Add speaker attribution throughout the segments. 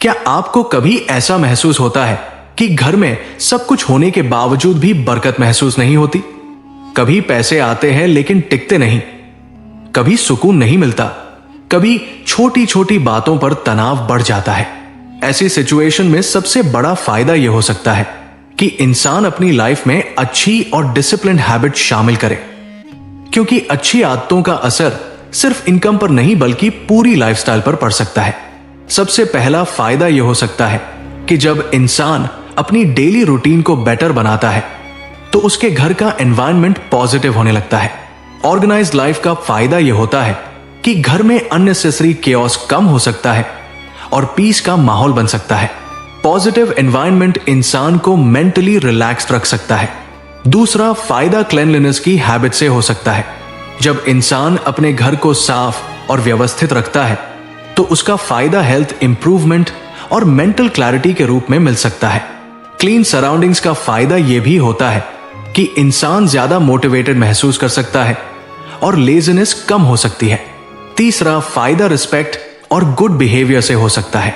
Speaker 1: क्या आपको कभी ऐसा महसूस होता है कि घर में सब कुछ होने के बावजूद भी बरकत महसूस नहीं होती? कभी पैसे आते हैं लेकिन टिकते नहीं, कभी सुकून नहीं मिलता, कभी छोटी छोटी बातों पर तनाव बढ़ जाता है। ऐसी सिचुएशन में सबसे बड़ा फायदा यह हो सकता है कि इंसान अपनी लाइफ में अच्छी और डिसिप्लिन हैबिट शामिल करे, क्योंकि अच्छी आदतों का असर सिर्फ इनकम पर नहीं बल्कि पूरी लाइफस्टाइल पर पड़ सकता है। सबसे पहला फायदा यह हो सकता है कि जब इंसान अपनी डेली रूटीन को बेटर बनाता है तो उसके घर का एनवायरनमेंट पॉजिटिव होने लगता है। ऑर्गेनाइज्ड लाइफ का फायदा यह होता है कि घर में अननेसेसरी केओस कम हो सकता है और पीस का माहौल बन सकता है। पॉजिटिव एनवायरनमेंट इंसान को मेंटली रिलैक्स्ड रख सकता है। दूसरा फायदा क्लेanलीनेस की हैबिट से हो सकता है। जब इंसान अपने घर को साफ और व्यवस्थित रखता है तो उसका फायदा हेल्थ इंप्रूवमेंट और मेंटल क्लैरिटी के रूप में मिल सकता है। क्लीन सराउंडिंग्स का फायदा यह भी होता है कि इंसान ज्यादा मोटिवेटेड महसूस कर सकता है और लेजीनेस कम हो सकती है। तीसरा फायदा रिस्पेक्ट और गुड बिहेवियर से हो सकता है।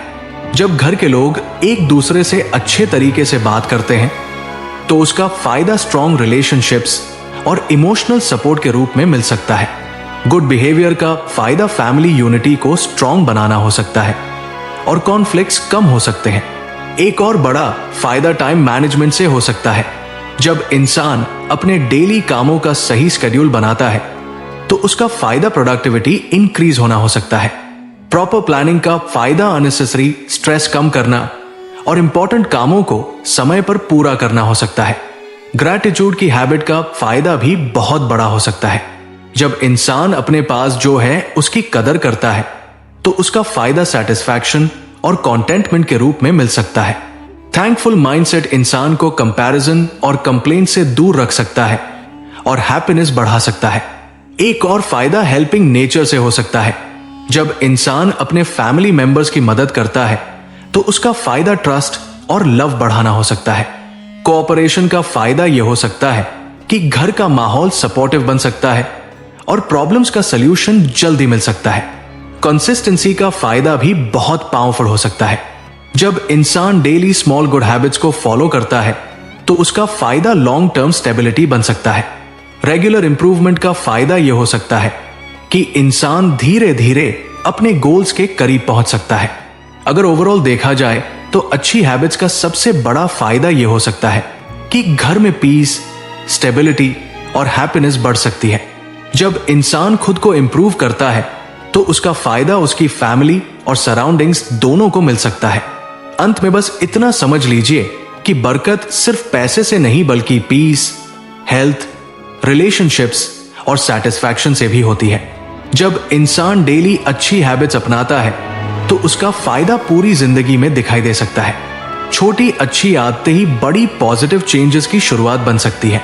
Speaker 1: जब घर के लोग एक दूसरे से अच्छे तरीके से बात करते हैं तो उसका फायदा स्ट्रॉन्ग रिलेशनशिप्स और इमोशनल सपोर्ट के रूप में मिल सकता है। गुड बिहेवियर का फायदा फैमिली यूनिटी को स्ट्रॉन्ग बनाना हो सकता है और कॉन्फ्लिक्ट्स कम हो सकते हैं। एक और बड़ा फायदा टाइम मैनेजमेंट से हो सकता है। जब इंसान अपने डेली कामों का सही शेड्यूल बनाता है तो उसका फायदा प्रोडक्टिविटी इंक्रीज होना हो सकता है। प्रॉपर प्लानिंग का फायदा अननेसेसरी स्ट्रेस कम करना और इंपॉर्टेंट कामों को समय पर पूरा करना हो सकता है। ग्रैटिट्यूड की हैबिट का फायदा भी बहुत बड़ा हो सकता है। जब इंसान अपने पास जो है उसकी कदर करता है तो उसका फायदा सेटिस्फैक्शन और कंटेंटमेंट के रूप में मिल सकता है। थैंकफुल माइंडसेट इंसान को कंपैरिजन और कंप्लेंट से दूर रख सकता है और हैप्पीनेस बढ़ा सकता है। एक और फायदा हेल्पिंग नेचर से हो सकता है। जब इंसान अपने फैमिली मेंबर्स की मदद करता है तो उसका फायदा ट्रस्ट और लव बढ़ाना हो सकता है। कोऑपरेशन का फायदा यह हो सकता है कि घर का माहौल सपोर्टिव बन सकता है और प्रॉब्लम्स का सलूशन जल्दी मिल सकता है। कंसिस्टेंसी का फायदा भी बहुत पावरफुल हो सकता है। जब इंसान डेली स्मॉल गुड हैबिट्स को फॉलो करता है तो उसका फायदा लॉन्ग टर्म स्टेबिलिटी बन सकता है। रेगुलर इंप्रूवमेंट का फायदा यह हो सकता है कि इंसान धीरे धीरे अपने गोल्स के करीब पहुंच सकता है। अगर ओवरऑल देखा जाए तो अच्छी हैबिट्स का सबसे बड़ा फायदा यह हो सकता है कि घर में पीस, स्टेबिलिटी और हैप्पीनेस बढ़ सकती है। जब इंसान खुद को इंप्रूव करता है तो उसका फायदा उसकी फैमिली और सराउंडिंग्स दोनों को मिल सकता है। अंत में बस इतना समझ लीजिए कि बरकत सिर्फ पैसे से नहीं बल्कि पीस, हेल्थ, रिलेशनशिप्स और सेटिस्फैक्शन से भी होती है। जब इंसान डेली अच्छी हैबिट्स अपनाता है तो उसका फायदा पूरी जिंदगी में दिखाई दे सकता है। छोटी अच्छी आदतें ही बड़ी पॉजिटिव चेंजेस की शुरुआत बन सकती है।